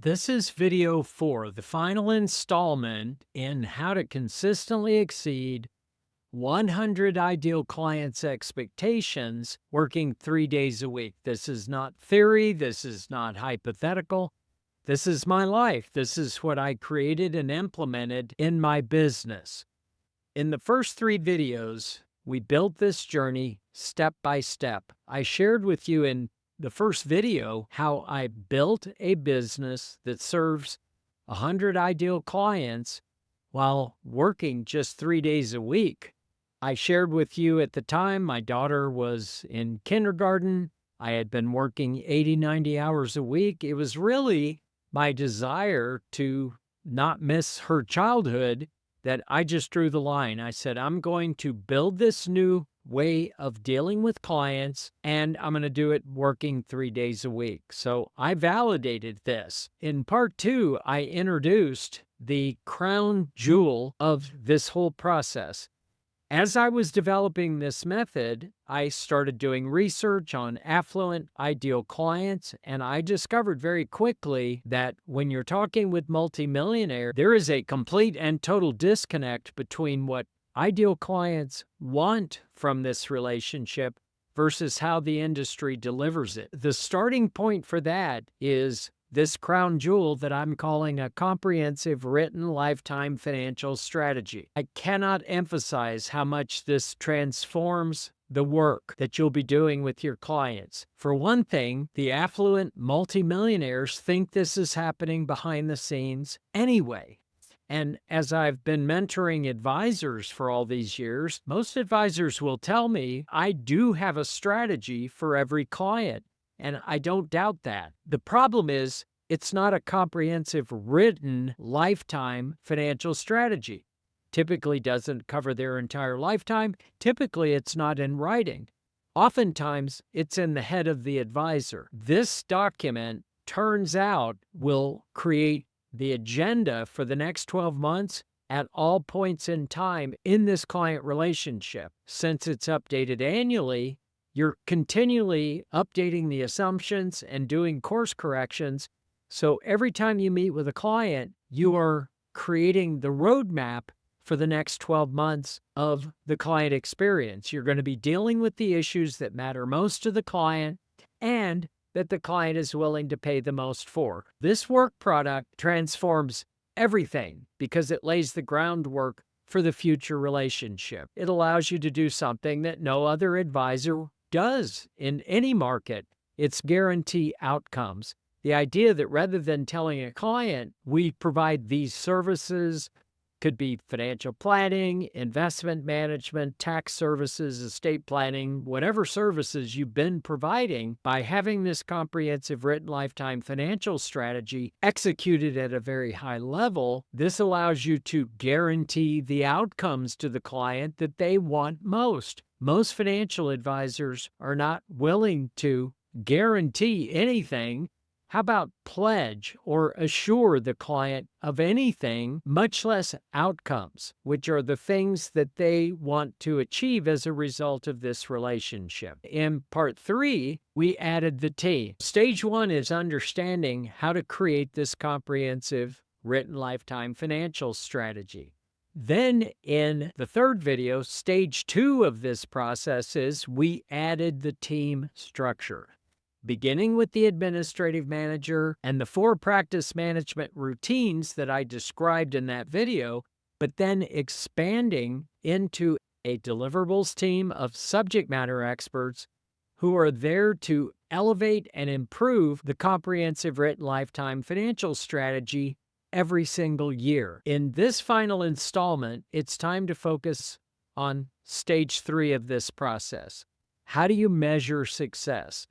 This is video 4, the final installment in how to consistently exceed 100 ideal clients' expectations working 3 days a week. This is not theory. This is not hypothetical. This is my life. This is what I created and implemented in my business. In the first 3 videos, we built this journey step by step. I shared with you in the first video how I built a business that serves 100 ideal clients while working just 3 days a week. I shared with you at the time my daughter was in kindergarten. I had been working 80, 90 hours a week. It was really my desire to not miss her childhood that I just drew the line. I said, I'm going to build this new way of dealing with clients, and I'm going to do it working 3 days a week. So I validated this. In part 2, I introduced the crown jewel of this whole process. As I was developing this method, I started doing research on affluent ideal clients, and I discovered very quickly that when you're talking with multimillionaires, there is a complete and total disconnect between what ideal clients want from this relationship versus how the industry delivers it. The starting point for that is this crown jewel that I'm calling a comprehensive written lifetime financial strategy. I cannot emphasize how much this transforms the work that you'll be doing with your clients. For one thing, the affluent multimillionaires think this is happening behind the scenes anyway. And as I've been mentoring advisors for all these years, most advisors will tell me I do have a strategy for every client. And I don't doubt that. The problem is it's not a comprehensive written lifetime financial strategy. Typically doesn't cover their entire lifetime. Typically it's not in writing. Oftentimes it's in the head of the advisor. This document, turns out, will create the agenda for the next 12 months at all points in time in this client relationship. Since it's updated annually, you're continually updating the assumptions and doing course corrections. So every time you meet with a client, you are creating the roadmap for the next 12 months of the client experience. You're going to be dealing with the issues that matter most to the client and that the client is willing to pay the most for. This work product transforms everything because it lays the groundwork for the future relationship. It allows you to do something that no other advisor does in any market. It's guarantee outcomes. The idea that rather than telling a client, we provide these services, could be financial planning, investment management, tax services, estate planning, whatever services you've been providing, by having this comprehensive written lifetime financial strategy executed at a very high level, this allows you to guarantee the outcomes to the client that they want most. Most financial advisors are not willing to guarantee anything. How about pledge or assure the client of anything, much less outcomes, which are the things that they want to achieve as a result of this relationship? In part 3, we added the T. Stage 1 is understanding how to create this comprehensive written lifetime financial strategy. Then in the third video, stage 2 of this process is we added the team structure. Beginning with the administrative manager and the 4 practice management routines that I described in that video, but then expanding into a deliverables team of subject matter experts who are there to elevate and improve the comprehensive written lifetime financial strategy every single year. In this final installment, it's time to focus on stage 3 of this process. How do you measure success?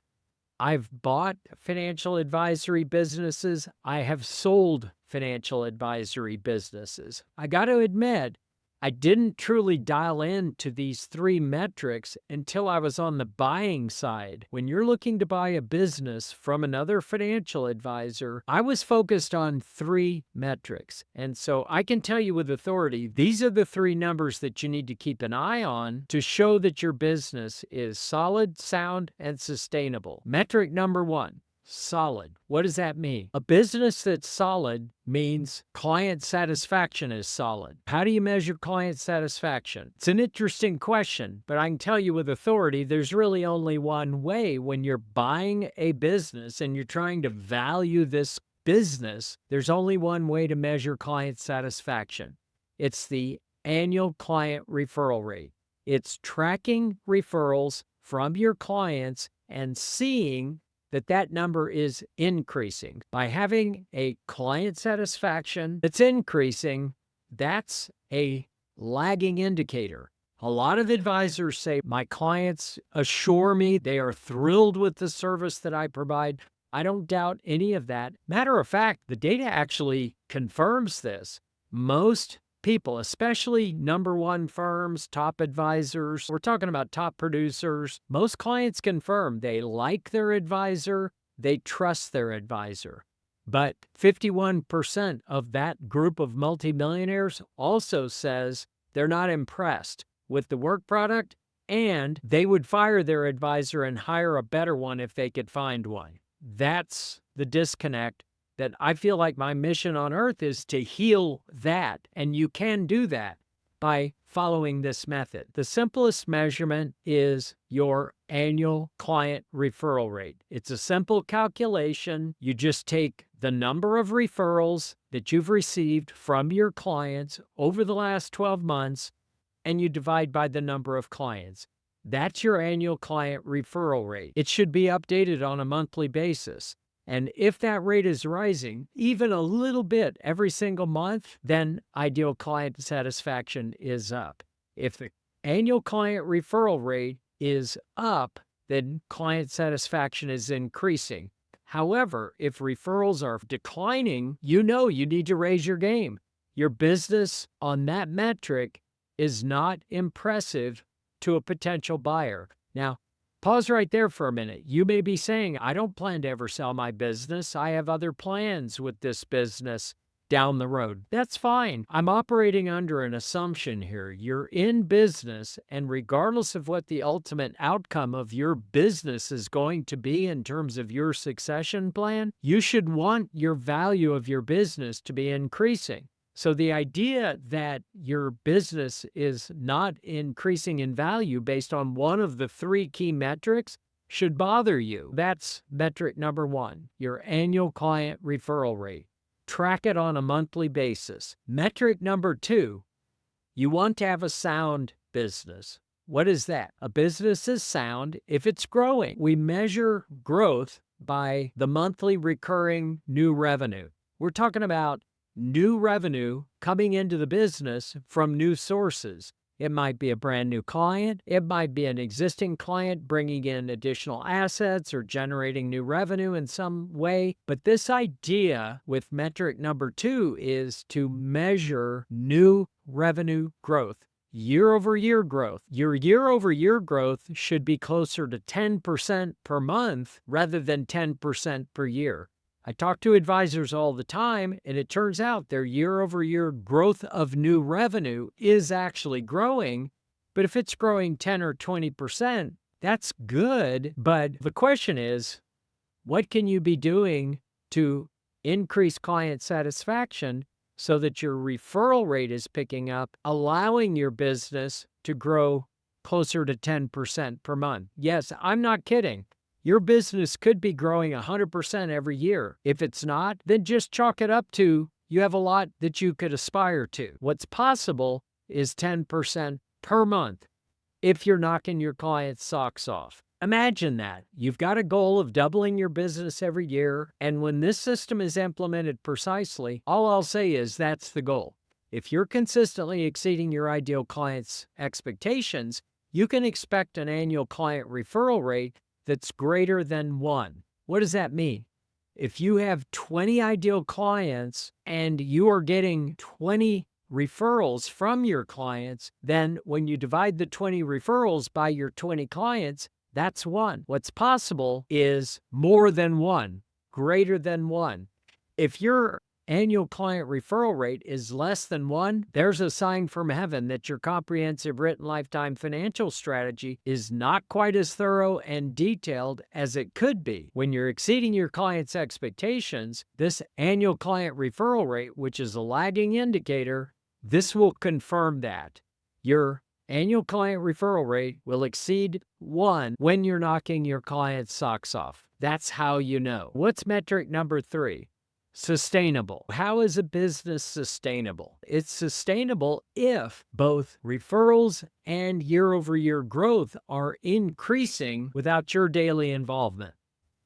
I've bought financial advisory businesses. I have sold financial advisory businesses. I got to admit, I didn't truly dial in to these 3 metrics until I was on the buying side. When you're looking to buy a business from another financial advisor, I was focused on 3 metrics. And so I can tell you with authority, these are the 3 numbers that you need to keep an eye on to show that your business is solid, sound, and sustainable. Metric number 1, Solid. What does that mean? A business that's solid means client satisfaction is solid. How do you measure client satisfaction? It's an interesting question, but I can tell you with authority, there's really only one way. When you're buying a business and you're trying to value this business, there's only one way to measure client satisfaction. It's the annual client referral rate. It's tracking referrals from your clients and seeing that number is increasing. By having a client satisfaction that's increasing, that's a lagging indicator. A lot of advisors say, my clients assure me they are thrilled with the service that I provide. I don't doubt any of that. Matter of fact, the data actually confirms this. Most people, especially number one firms, top advisors, we're talking about top producers, most clients confirm they like their advisor, they trust their advisor. But 51% of that group of multimillionaires also says they're not impressed with the work product and they would fire their advisor and hire a better one if they could find one. That's the disconnect that I feel like my mission on earth is to heal that. And you can do that by following this method. The simplest measurement is your annual client referral rate. It's a simple calculation. You just take the number of referrals that you've received from your clients over the last 12 months, and you divide by the number of clients. That's your annual client referral rate. It should be updated on a monthly basis. And if that rate is rising even a little bit every single month, then ideal client satisfaction is up. If the annual client referral rate is up, then client satisfaction is increasing. However, if referrals are declining, you know you need to raise your game. Your business on that metric is not impressive to a potential buyer. Now, pause right there for a minute. You may be saying, I don't plan to ever sell my business. I have other plans with this business down the road. That's fine. I'm operating under an assumption here. You're in business, and regardless of what the ultimate outcome of your business is going to be in terms of your succession plan, you should want your value of your business to be increasing. So the idea that your business is not increasing in value based on one of the three key metrics should bother you. That's metric number one, your annual client referral rate. Track it on a monthly basis. Metric number two, you want to have a sound business. What is that? A business is sound if it's growing. We measure growth by the monthly recurring new revenue. We're talking about new revenue coming into the business from new sources. It might be a brand new client. It might be an existing client bringing in additional assets or generating new revenue in some way. But this idea with metric number two is to measure new revenue growth, year-over-year growth. Your year-over-year growth should be closer to 10% per month rather than 10% per year. I talk to advisors all the time, and it turns out their year-over-year growth of new revenue is actually growing. But if it's growing 10 or 20%, that's good. But the question is, what can you be doing to increase client satisfaction so that your referral rate is picking up, allowing your business to grow closer to 10% per month? Yes, I'm not kidding. Your business could be growing 100% every year. If it's not, then just chalk it up to you have a lot that you could aspire to. What's possible is 10% per month if you're knocking your clients' socks off. Imagine that. You've got a goal of doubling your business every year, and when this system is implemented precisely, all I'll say is that's the goal. If you're consistently exceeding your ideal client's expectations, you can expect an annual client referral rate that's greater than 1. What does that mean? If you have 20 ideal clients and you are getting 20 referrals from your clients, then when you divide the 20 referrals by your 20 clients, that's 1. What's possible is more than 1, greater than 1. If you're annual client referral rate is less than 1, there's a sign from heaven that your comprehensive written lifetime financial strategy is not quite as thorough and detailed as it could be. When you're exceeding your client's expectations, this annual client referral rate, which is a lagging indicator, this will confirm that. Your annual client referral rate will exceed 1 when you're knocking your client's socks off. That's how you know. What's metric number 3? Sustainable. How is a business sustainable? It's sustainable if both referrals and year-over-year growth are increasing without your daily involvement.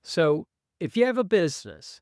So if you have a business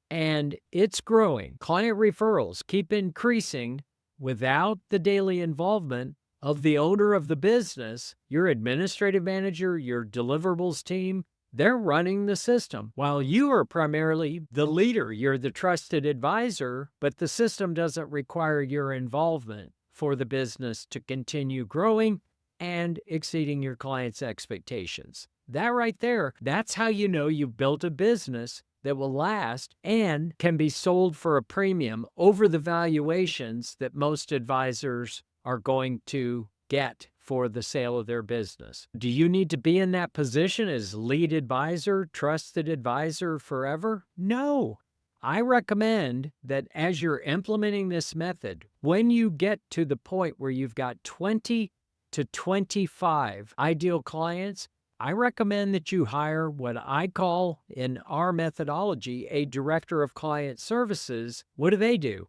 and it's growing, client referrals keep increasing without the daily involvement of the owner of the business, your administrative manager, your deliverables team, they're running the system. While you are primarily the leader, you're the trusted advisor, but the system doesn't require your involvement for the business to continue growing and exceeding your clients' expectations. That right there, that's how you know you've built a business that will last and can be sold for a premium over the valuations that most advisors are going to get for the sale of their business. Do you need to be in that position as lead advisor, trusted advisor forever? No. I recommend that as you're implementing this method, when you get to the point where you've got 20 to 25 ideal clients, I recommend that you hire what I call in our methodology a director of client services. What do?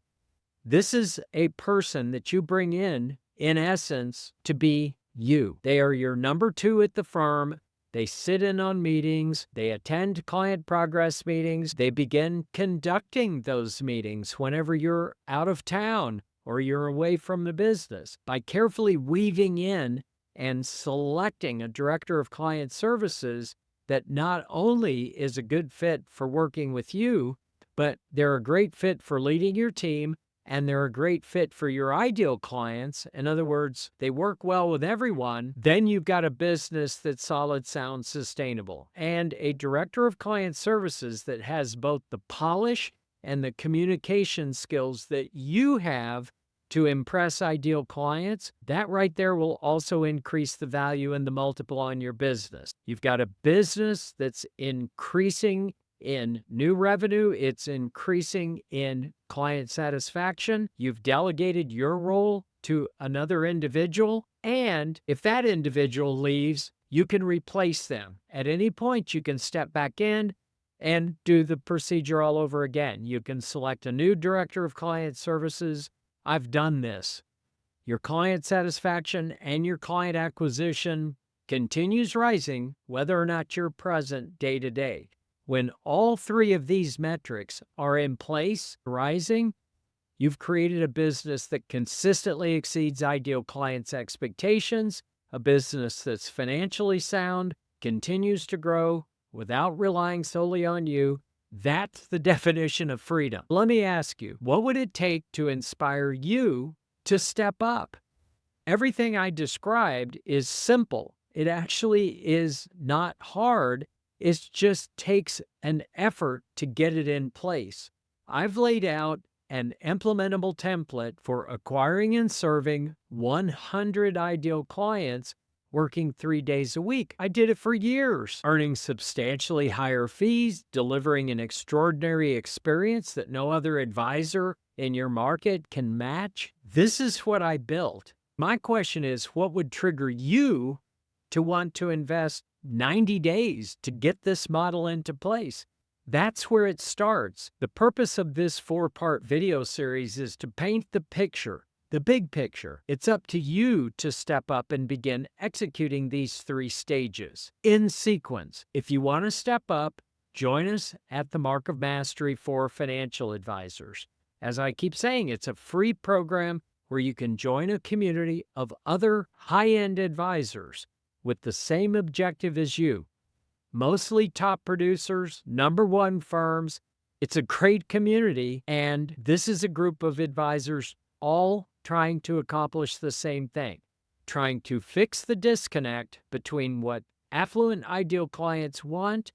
This is a person that you bring in essence, to be you. They are your number 2 at the firm. They sit in on meetings. They attend client progress meetings. They begin conducting those meetings whenever you're out of town or you're away from the business. By carefully weaving in and selecting a director of client services that not only is a good fit for working with you, but they're a great fit for leading your team, and they're a great fit for your ideal clients. In other words, they work well with everyone. Then you've got a business that's solid, sound, sustainable, and a director of client services that has both the polish and the communication skills that you have to impress ideal clients. That right there will also increase the value and the multiple on your business. You've got a business that's increasing in new revenue, it's increasing in client satisfaction. You've delegated your role to another individual, and if that individual leaves, you can replace them. At any point, you can step back in and do the procedure all over again. You can select a new director of client services. I've done this. Your client satisfaction and your client acquisition continues rising whether or not you're present day to day. When all 3 of these metrics are in place, rising, you've created a business that consistently exceeds ideal clients' expectations, a business that's financially sound, continues to grow without relying solely on you. That's the definition of freedom. Let me ask you, what would it take to inspire you to step up? Everything I described is simple. It actually is not hard. It just takes an effort to get it in place. I've laid out an implementable template for acquiring and serving 100 ideal clients working 3 days a week. I did it for years, earning substantially higher fees, delivering an extraordinary experience that no other advisor in your market can match. This is what I built. My question is, what would trigger you to want to invest 90 days to get this model into place? That's where it starts. The purpose of this 4-part video series is to paint the picture, the big picture. It's up to you to step up and begin executing these 3 stages in sequence. If you want to step up, join us at the Mark of Mastery for Financial Advisors. As I keep saying, it's a free program where you can join a community of other high-end advisors with the same objective as you. Mostly top producers, number 1 firms. It's a great community, and this is a group of advisors all trying to accomplish the same thing, trying to fix the disconnect between what affluent ideal clients want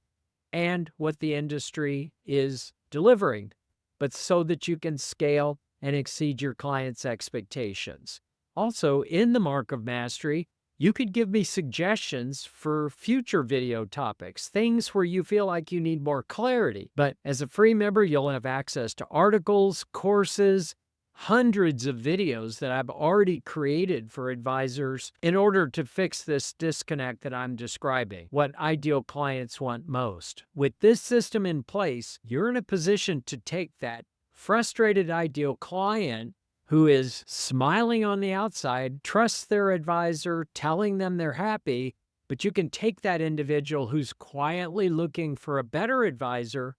and what the industry is delivering. but so that you can scale and exceed your clients' expectations. Also, in the Mark of Mastery, you could give me suggestions for future video topics, things where you feel like you need more clarity. But as a free member, you'll have access to articles, courses, hundreds of videos that I've already created for advisors in order to fix this disconnect that I'm describing, what ideal clients want most. With this system in place, you're in a position to take that frustrated ideal client who is smiling on the outside, trusts their advisor, telling them they're happy, but you can take that individual who's quietly looking for a better advisor.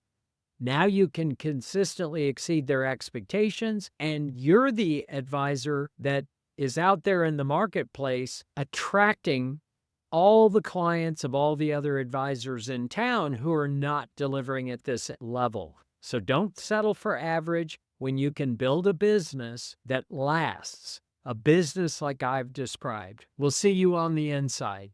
Now you can consistently exceed their expectations, and you're the advisor that is out there in the marketplace attracting all the clients of all the other advisors in town who are not delivering at this level. So don't settle for average when you can build a business that lasts, a business like I've described. We'll see you on the inside.